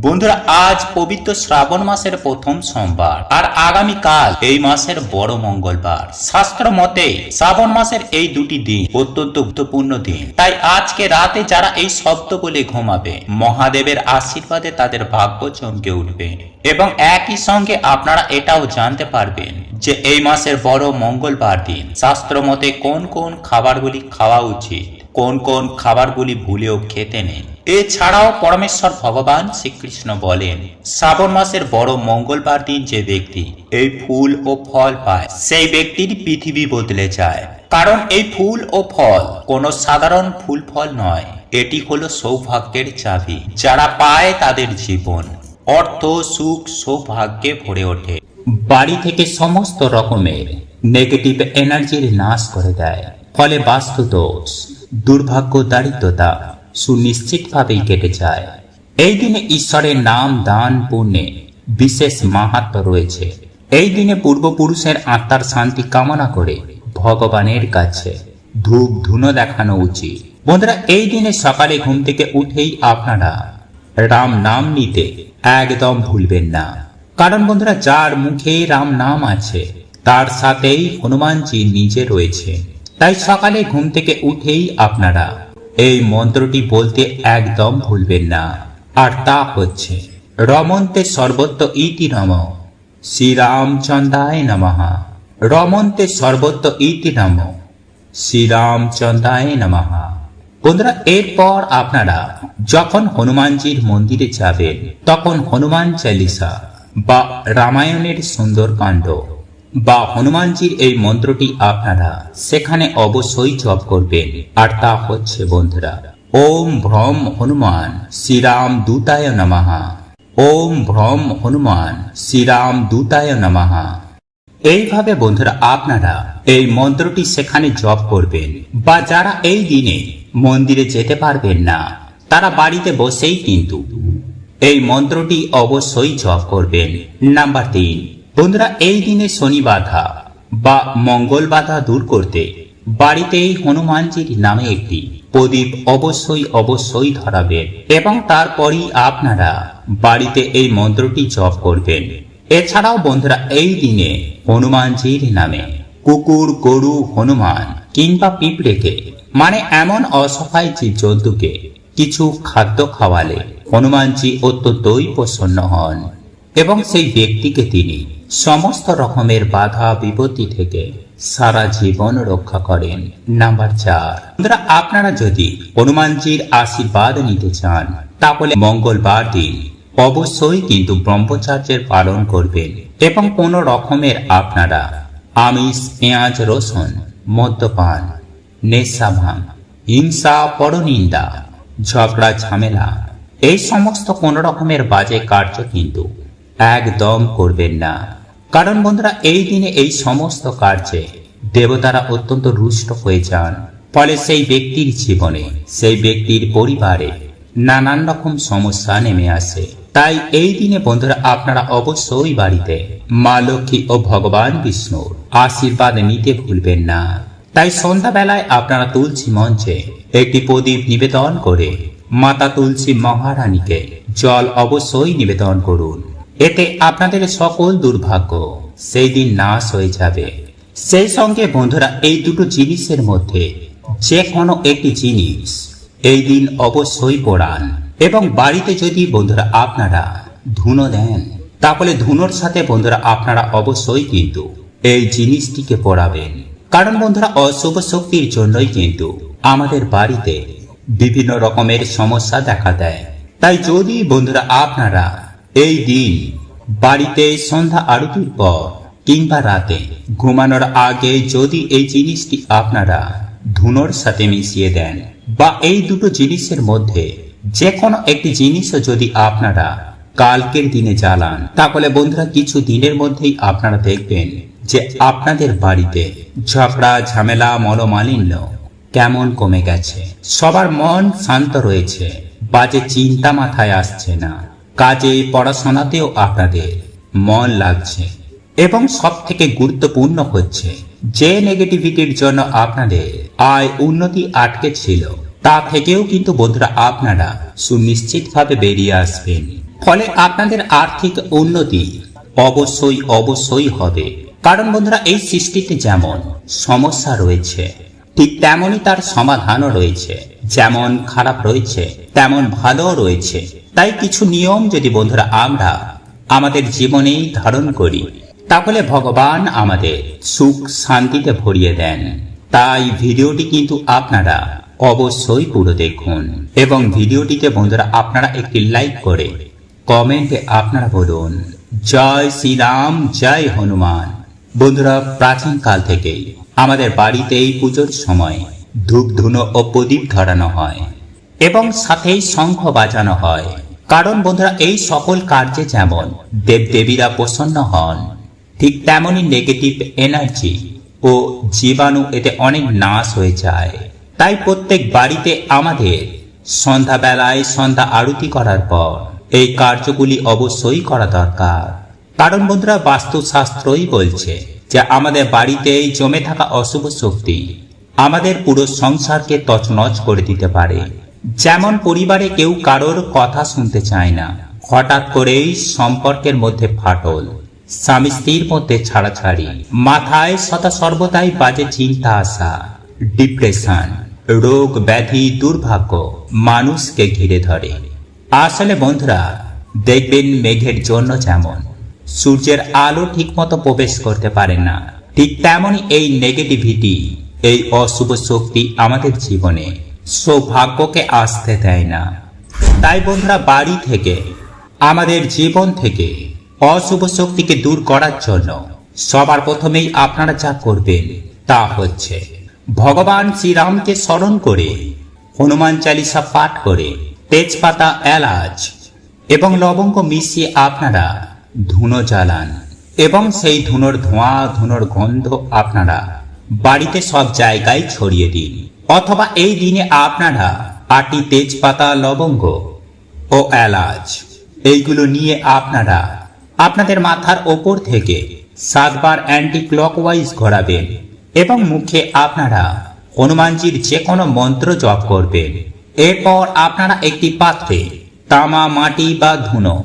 বন্ধুরা, আজ পবিত্র শ্রাবণ মাসের প্রথম সোমবার আর আগামীকাল এই মাসের বড় মঙ্গলবার। শাস্ত্র মতে শ্রাবণ মাসের এই দুটি দিন অত্যন্ত গুরুত্বপূর্ণ দিন। তাই আজকে রাতে যারা এই শব্দ বলে ঘুমাবে, মহাদেবের আশীর্বাদে তাদের ভাগ্য চমকে উঠবে। এবং একই সঙ্গে আপনারা এটাও জানতে পারবেন যে এই মাসের বড় মঙ্গলবার দিন শাস্ত্র মতে কোন কোন খাবারগুলি খাওয়া উচিত, কোন কোন খাবারগুলি ভুলেও খেতে নেই। এছাড়াও পরমেশ্বর ভগবান শ্রীকৃষ্ণ বলেন, শ্রাবণ মাসের বড় মঙ্গলবার দিন যে ব্যক্তি এই ফুল ও ফল পায় সেই ব্যক্তির পৃথিবী বদলে যায়। কারণ এই ফুল ও ফল কোনো সাধারণ ফুল ফল নয়, এটি হলো সৌভাগ্যের চাবি। যারা পায় তাদের জীবন অর্থ সুখ সৌভাগ্যে ভরে ওঠে। বাড়ি থেকে সমস্ত রকমের নেগেটিভ এনার্জির নাশ করে দেয়। ফলে বাস্তু দোষ, দুর্ভাগ্য, দারিদ্রতা সুনিশ্চিতভাবেই কেটে যায়। এই দিনে ঈশ্বরের নাম দান পুণ্যে বিশেষ মাহাত্ম্য রয়েছে। এই দিনে পূর্বপুরুষের আত্মার শান্তি কামনা করে ভগবানের কাছে ধূপ ধুনো দেখানো উচিত। বন্ধুরা, এই দিনে সকালে ঘুম থেকে উঠেই আপনারা রাম নাম নিতে একদম ভুলবেন না। কারণ বন্ধুরা, যার মুখে রাম নাম আছে তার সাথেই হনুমানজি নিজে রয়েছে। তাই সকালে ঘুম থেকে উঠেই আপনারা এই মন্ত্রটি বলতে একদম ভুলবেন না। আর তা হচ্ছে, রমন্তে সর্বত্র ইতি নম শ্রীরামচন্দ্রায় নমঃ। রমন্তে সর্বত্র ইতি নম শ্রীরামচন্দ্রায় নমঃ। বন্ধুরা, এরপর আপনারা যখন হনুমানজির মন্দিরে যাবেন তখন হনুমান চালিসা বা রামায়ণের সুন্দর কাণ্ড বা হনুমানজির এই মন্ত্রটি আপনারা সেখানে অবশ্যই জপ করবেন। আর তা হচ্ছে বন্ধুরা, ওম ভ্রম হনুমান শ্রীরাম দূতায় নমঃ। ওম ভ্রম হনুমান শ্রীরাম দূতায় নমঃ। এইভাবে বন্ধুরা আপনারা এই মন্ত্রটি সেখানে জপ করবেন। বা যারা এই দিনে মন্দিরে যেতে পারবেন না তারা বাড়িতে বসেই কিন্তু এই মন্ত্রটি অবশ্যই জপ করবেন। নাম্বার 3, বন্ধুরা, এই দিনে শনি বাধা বা মঙ্গল বাধা দূর করতে বাড়িতেই হনুমানজির নামে একটি প্রদীপ অবশ্যই ধরাবেন এবং তারপরই আপনারা বাড়িতে এই মন্ত্রটি জপ করবেন। এছাড়াও বন্ধুরা, এই দিনে হনুমানজির নামে কুকুর, গরু, হনুমান কিংবা পিঁপড়েকে মানে এমন অসহায় জীবজন্তুকে কিছু খাদ্য খাওয়ালে হনুমানজি অত্যন্তই প্রসন্ন হন এবং সেই ব্যক্তিকে তিনি সমস্ত রকমের বাধা বিপত্তি থেকে সারা জীবন রক্ষা করেন। নাম্বার 4, বন্ধুরা, আপনারা যদি হনুমানজির আশীর্বাদ নিতে চান তাহলে মঙ্গলবার দিন অবশ্যই কিন্তু ব্রহ্মচর্যের পালন করবেন এবং কোন রকমের আপনারা আমিষ, পেঁয়াজ, রসুন, মদ্যপান, নেশা, ভাঙ, হিংসা, পরনিন্দা, ঝগড়া, ঝামেলা এই সমস্ত কোন রকমের বাজে কার্য কিন্তু একদম করবেন না। কারণ বন্ধুরা, এই দিনে এই সমস্ত কার্যে দেবতারা অত্যন্ত রুষ্ট হয়ে যান। ফলে সেই ব্যক্তির জীবনে, সেই ব্যক্তির পরিবারে নানান রকম সমস্যা নেমে আসে। তাই এই দিনে বন্ধুরা আপনারা অবশ্যই বাড়িতে মা লক্ষ্মী ও ভগবান বিষ্ণুর আশীর্বাদ নিতে ভুলবেন না। তাই সন্ধ্যাবেলায় আপনারা তুলসী মঞ্চে একটি প্রদীপ নিবেদন করে মাতা তুলসী মহারানীকে জল অবশ্যই নিবেদন করুন। এতে আপনাদের সকল দুর্ভাগ্য সেই দিন নাশ হয়ে যাবে। সেই সঙ্গে বন্ধুরা, এই দুটো জিনিসের মধ্যে যে কোনো একটি জিনিস এই দিন অবশ্যই পোড়ান। এবং বাড়িতে যদি বন্ধুরা আপনারা ধুনো দেন তাহলে ধুনোর সাথে বন্ধুরা আপনারা অবশ্যই কিন্তু এই জিনিসটিকে পোড়াবেন। কারণ বন্ধুরা, অশুভ শক্তির জন্যই কিন্তু আমাদের বাড়িতে বিভিন্ন রকমের সমস্যা দেখা দেয়। তাই যদি বন্ধুরা আপনারা এই দিন বাড়িতে সন্ধ্যা আরতির পর কিংবা রাতে ঘুমানোর আগে যদি এই জিনিসটি আপনারা ধুনোর সাথে মিশিয়ে দেন বা এই দুটো জিনিসের মধ্যে যে কোনো একটি জিনিসও যদি আপনারা কালকের দিনে জ্বালান তাহলে বন্ধুরা কিছু দিনের মধ্যেই আপনারা দেখবেন যে আপনাদের বাড়িতে ঝগড়া, ঝামেলা, মনোমালিন্য কেমন কমে গেছে। সবার মন শান্ত রয়েছে, বাজে চিন্তা মাথায় আসছে না, কাজে পড়াশোনাতেও আপনাদের মন লাগছে এবং সব থেকে গুরুত্বপূর্ণ হচ্ছে যে নেগেটিভিটির জন্য আপনাদের আয় উন্নতি আটকে ছিল তা থেকেও কিন্তু বন্ধুরা আপনারা সুনিশ্চিতভাবে বেরিয়ে আসবেন। ফলে আপনাদের আর্থিক উন্নতি অবশ্যই হবে। কারণ বন্ধুরা, এই সৃষ্টিতে যেমন সমস্যা রয়েছে ঠিক তেমনই তার সমাধানও রয়েছে। যেমন খারাপ রয়েছে তেমন ভালো রয়েছে। তাই কিছু নিয়ম যদি বন্ধুরা আমরা আমাদের জীবনেই ধারণ করি, তাহলে ভগবান আমাদের সুখ শান্তিতে ভরিয়ে দেন। তাই ভিডিওটি কিন্তু আপনারা অবশ্যই পুরো দেখুন এবং ভিডিওটিতে বন্ধুরা আপনারা একটি লাইক করে কমেন্টে আপনারা বলুন জয় শ্রীরাম, জয় হনুমান। বন্ধুরা, প্রাচীন কাল থেকেই আমাদের বাড়িতে এই পুজোর সময় ধূপ ধুনো ও প্রদীপ ধরানো হয় এবং সাথেই শঙ্খ বাজানো হয়। কারণ বন্ধুরা, এই সকল কার্যে যেমন দেবদেবীরা প্রসন্ন হন, ঠিক তেমনই নেগেটিভ এনার্জি ও জীবাণু এতে অনেক নাশ হয়ে যায়। তাই প্রত্যেক বাড়িতে আমাদের সন্ধ্যাবেলায় সন্ধ্যা আরতি করার পর এই কার্যগুলি অবশ্যই করা দরকার। কারণ বন্ধুরা, বাস্তুশাস্ত্রই বলছে যে আমাদের বাড়িতেই জমে থাকা অশুভ শক্তি আমাদের পুরো সংসারকে তছনছ করে দিতে পারে। যেমন পরিবারে কেউ কারোর কথা শুনতে চায় না, হঠাৎ করেই সম্পর্কের মধ্যে ফাটল, স্বামী স্ত্রীর মধ্যে ছাড়াছাড়ি, মাথায় সদা সর্বদাই বাজে চিন্তা আসা, ডিপ্রেশন, রোগ ব্যাধি, দুর্ভাগ্য মানুষকে ঘিরে ধরে। আসলে বন্ধুরা, দেখবেন মেঘের জন্য যেমন সূর্যের আলো ঠিকমতো প্রবেশ করতে পারে না, ঠিক তেমনই এই নেগেটিভিটি, এই অশুভ শক্তি আমাদের জীবনে সৌভাগ্যকে আসতে দেয় না। তাই বন্ধুরা, বাড়ি থেকে আমাদের জীবন থেকে অশুভ শক্তিকে দূর করার জন্য সবার প্রথমেই আপনারা যা করবেন তা হচ্ছে ভগবান শ্রীরামকে স্মরণ করে হনুমান চালিসা পাঠ করে তেজপাতা, এলাচ এবং লবঙ্গ মিশিয়ে আপনারা ধুনো জ্বালান এবং সেই ধুনোর ধোঁয়া, ধুনোর গন্ধ আপনারা বাড়িতে সব জায়গায় ছড়িয়ে দিন। অথবা এই দিনে আপনারা 8টি তেজপাতা, লবঙ্গ ও এলাচ এইগুলো নিয়ে আপনারা আপনাদের মাথার ওপর থেকে 7 বার অ্যান্টি ক্লকওয়াইজ ঘোরাবেন এবং মুখে আপনারা হনুমানজির যে কোনো মন্ত্র জপ করবেন। এরপর আপনারা একটি পাত্রে তামা, মাটি বা ধুনো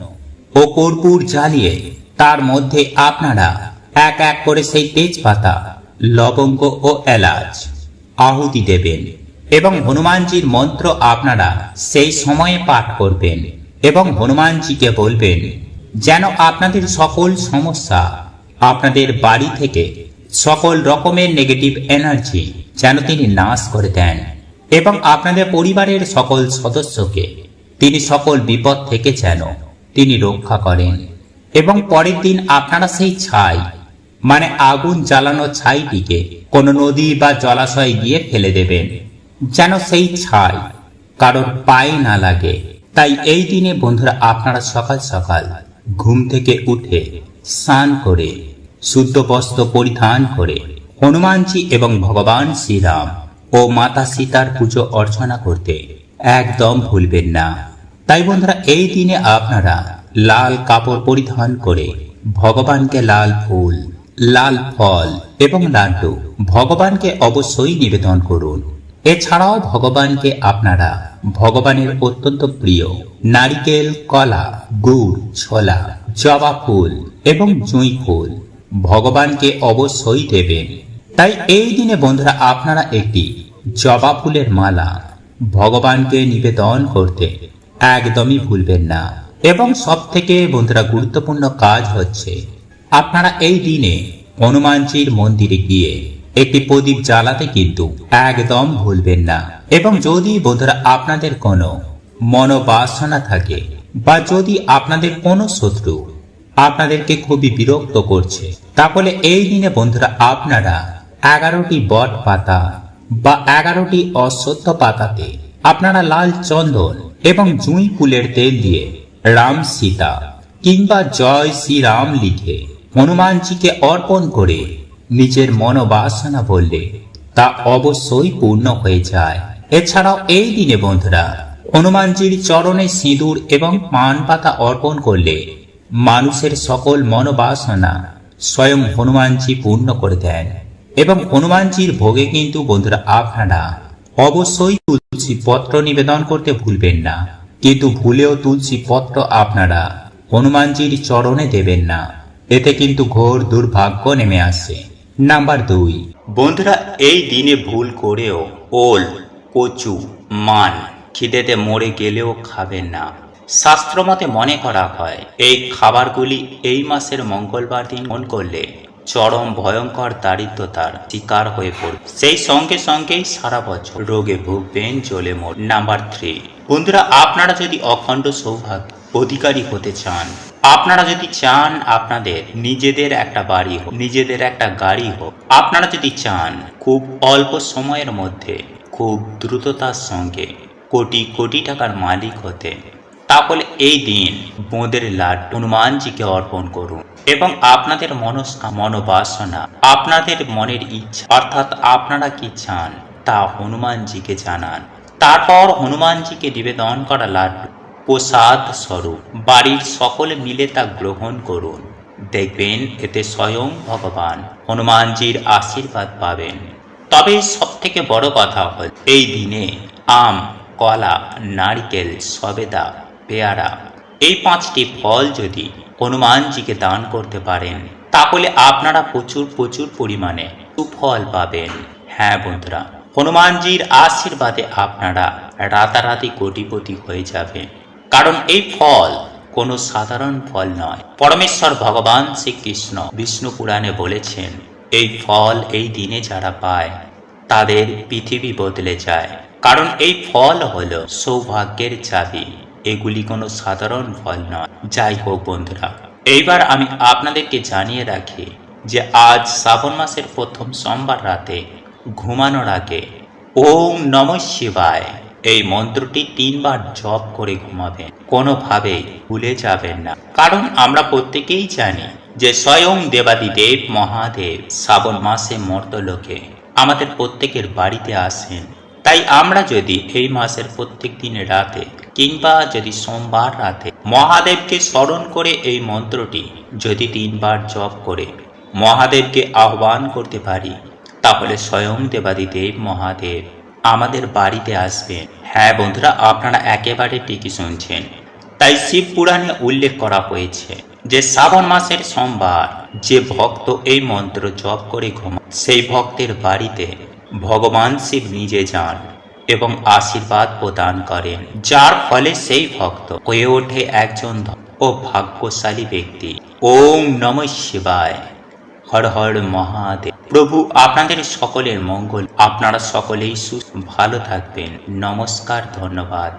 ও কর্পূর জ্বালিয়ে তার মধ্যে আপনারা এক এক করে সেই তেজপাতা, লবঙ্গ ও এলাচ আহুতি দেবেন এবং হনুমানজির মন্ত্র আপনারা সেই সময়ে পাঠ করবেন এবং হনুমানজিকে বলবেন যেন আপনাদের সকল সমস্যা, আপনাদের বাড়ি থেকে সকল রকমের নেগেটিভ এনার্জি যেন তিনি নাশ করে দেন এবং আপনাদের পরিবারের সকল সদস্যকে তিনি সকল বিপদ থেকে যেন তিনি রক্ষা করেন। এবং পরের দিন আপনারা সেই ছাই, মানে আগুন জ্বালানো ছাইটিকে কোনো নদী বা জলাশয়ে গিয়ে ফেলে দেবেন, যেন সেই ছাই কারোর পায়ে না লাগে। তাই এই দিনে বন্ধুরা আপনারা সকাল সকাল ঘুম থেকে উঠে স্নান করে শুদ্ধ বস্ত্র পরিধান করে হনুমানজি এবং ভগবান শ্রীরাম ও মাতা সীতার পুজো অর্চনা করতে একদম ভুলবেন না। তাই বন্ধুরা, এই দিনে আপনারা লাল কাপড় পরিধান করে ভগবানকে লাল ফুল, লাল ফল এবং লাড্ডু ভগবানকে অবশ্যই নিবেদন করুন। এছাড়াও ভগবানকে আপনারা ভগবানের অত্যন্ত প্রিয় নারিকেল, কলা, গুড়, ছোলা, জবা ফুল এবং জুঁই ফুল ভগবানকে অবশ্যই দেবেন। তাই এই দিনে বন্ধুরা আপনারা একটি জবা ফুলের মালা ভগবানকে নিবেদন করতে একদমই ভুলবেন না। এবং সব থেকে বন্ধুরা গুরুত্বপূর্ণ কাজ হচ্ছে আপনারা এই দিনে হনুমানজির মন্দিরে গিয়ে একটি প্রদীপ জ্বালাতে কিন্তু একদম ভুলবেন না। এবং যদি বন্ধুরা আপনাদের কোনো মনোবাসনা থাকে বা যদি আপনাদের কোনো শত্রু আপনাদেরকে খুবই বিরক্ত করছে, তাহলে এই দিনে বন্ধুরা আপনারা 11টি বট পাতা বা 11টি অশ্বত্থ পাতাতে আপনারা লাল চন্দন এবং জুঁই ফুলের তেল দিয়ে রাম সীতা কিংবা জয় শ্রীরাম লিখে হনুমানজিকে অর্পণ করে নিজের মনোবাসনা বললে তা অবশ্যই পূর্ণ হয়ে যায়। এছাড়াও এই দিনে বন্ধুরা হনুমানজির চরণে সিঁদুর এবং পান পাতা অর্পণ করলে মানুষের সকল মনোবাসনা স্বয়ং হনুমানজি পূর্ণ করে দেন। এবং হনুমানজির ভোগে কিন্তু বন্ধুরা আপনারা অবশ্যই তুলসী পত্র নিবেদন করতে ভুলবেন না। কিন্তু ভুলেও তুলসী পত্র আপনারা হনুমানজির চরণে দেবেন না, এতে কিন্তু ঘোর দুর্ভাগ্য নেমে আসে। নাম্বার 2, বন্ধুরা এই দিনে ভুল করেও ওল, কচু, মান খিদেতে মরে গেলেও খাবেন না। শাস্ত্রমতে মনে করা হয় এই খাবারগুলি এই মাসের মঙ্গলবার দিন গ্রহণ করলে চরম ভয়ঙ্কর দারিদ্রতার শিকার হয়ে পড়বে, সেই সঙ্গে সঙ্গেই সারা বছর রোগে ভুগবেন, জ্বলে মর। নাম্বার 3, বন্ধুরা আপনারা যদি অখণ্ড সৌভাগ্য অধিকারী হতে চান, আপনারা যদি চান আপনাদের নিজেদের একটা বাড়ি হোক, নিজেদের একটা গাড়ি হোক, আপনারা যদি চান খুব অল্প সময়ের মধ্যে খুব দ্রুততার সঙ্গে কোটি কোটি টাকার মালিক হতে, তাহলে এই দিন বোঁদের লাড্ডু হনুমানজিকে অর্পণ করুন এবং আপনাদের মনোবাসনা, আপনাদের মনের ইচ্ছা অর্থাৎ আপনারা কি চান তা হনুমানজিকে জানান। তারপর হনুমানজিকে নিবেদন করা লাড্ডু প্রসাদ স্বরূপ বাড়ির সকলে মিলে তা গ্রহণ করুন। দেখবেন এতে স্বয়ং ভগবান হনুমানজির আশীর্বাদ পাবেন। তবে সব থেকে বড় কথা হল এই দিনে আম, কলা, নারকেল, সবেদা, পেয়ারা এই 5টি ফল যদি হনুমানজিকে দান করতে পারেন, তাহলে আপনারা প্রচুর প্রচুর পরিমাণে সুফল পাবেন। হ্যাঁ বন্ধুরা, হনুমানজির আশীর্বাদে আপনারা রাতারাতি কোটিপতি হয়ে যাবেন। কারণ এই ফল কোনো সাধারণ ফল নয়। পরমেশ্বর ভগবান শ্রীকৃষ্ণ বিষ্ণু পুরাণে বলেছেন, এই ফল এই দিনে যারা পায় তাদের পৃথিবী বদলে যায়। কারণ এই ফল হলো সৌভাগ্যের চাবি, এগুলি কোনো সাধারণ ফল নয়। যাই হোক বন্ধুরা, এইবার আমি আপনাদেরকে জানিয়ে রাখি যে আজ শ্রাবণ মাসের প্রথম সোমবার রাতে ঘুমানোর আগে ওম নমঃ শিবায় এই মন্ত্রটি 3 বার জপ করে ঘুমাবেন, কোনোভাবেই ভুলে যাবেন না। কারণ আমরা প্রত্যেকেই জানি যে স্বয়ং দেবাদিদেব মহাদেব শ্রাবণ মাসে মর্তলোকে আমাদের প্রত্যেকের বাড়িতে আসেন। তাই আমরা যদি এই মাসের প্রত্যেক দিনের রাতে কিংবা যদি সোমবার রাতে মহাদেবকে স্মরণ করে এই মন্ত্রটি যদি 3 বার জপ করে মহাদেবকে আহ্বান করতে পারি, তাহলে স্বয়ং দেবাদিদেব মহাদেব আমাদের বাড়িতে আসবেন। হ্যাঁ বন্ধুরা, আপনারা একেবারে ঠিকই শুনছেন। তাই শিব পুরাণে উল্লেখ করা হয়েছে যে শ্রাবণ মাসের সোমবার যে ভক্ত এই মন্ত্র জপ করে ঘুমায়, সেই ভক্তের বাড়িতে ভগবান শিব নিজে যান এবং আশীর্বাদ প্রদান করেন, যার ফলে সেই ভক্ত হয়ে ওঠে একজন ও ভাগ্যশালী ব্যক্তি। ওম নমঃ শিবায়। হর হর মহাদেব। প্রভু আপনাদের সকলের মঙ্গল, আপনারা সকলেই সুস্থ ভালো থাকবেন। নমস্কার, ধন্যবাদ।